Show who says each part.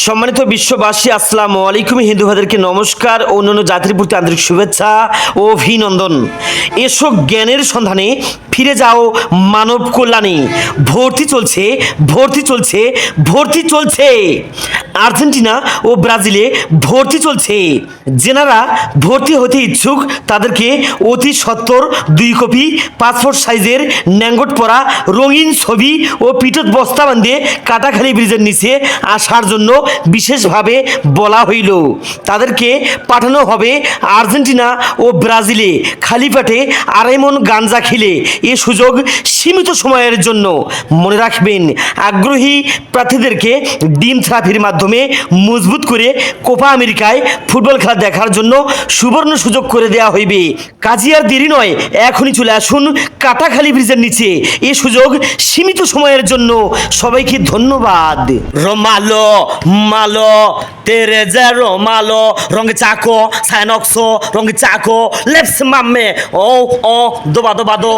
Speaker 1: সম্মানিত বিশ্ববাসী, আসসালামু আলাইকুম। হিন্দু ভাইদেরকে নমস্কার, অন্যান্য জাতির প্রতি আন্তরিক শুভেচ্ছা ও অভিনন্দন। এসো জ্ঞানের সন্ধানে, ফিরে যাও মানব কল্যাণে। ভর্তি চলছে, ভর্তি চলছে, ভর্তি চলছে। আর্জেন্টিনা ও ব্রাজিলে ভর্তি চলছে। যেনারা ভর্তি হতে ইচ্ছুক তাদেরকে অতি সত্বর 2 কপি পাসপোর্ট সাইজের ন্যাঙ্গট পরা রঙিন ছবি ও পিঠত বস্তা বাঁধে কাটাখালী ব্রিজের নিচে আসার জন্য বিশেষভাবে বলা হইল। তাদেরকে পাঠানো হবে আর্জেন্টিনা ও ব্রাজিলে। খালি পেটে 2.5 মণ গাঞ্জা খেলে। এ সুযোগ সীমিত সময়ের জন্য। মনে রাখবেন, আগ্রহী প্রার্থীদেরকে ডিম থেরাপির মাধ্যমে মজবুত করে কোপা আমেরিকায় ফুটবল খেলা দেখার জন্য সুবর্ণ সুযোগ করে দেওয়া হইবে। কাজী আর দেরি নয়, এখনই চলে আসুন কাটাখালী ব্রিজের নিচে। এ সুযোগ সীমিত সময়ের জন্য। সবাইকে ধন্যবাদ। রোমালো মালো তেরে যে রোমালো রঙে চাকো সায়নক্সো রঙে চাকো লেপস মাম্মে ও ও দোবা দোবা দো।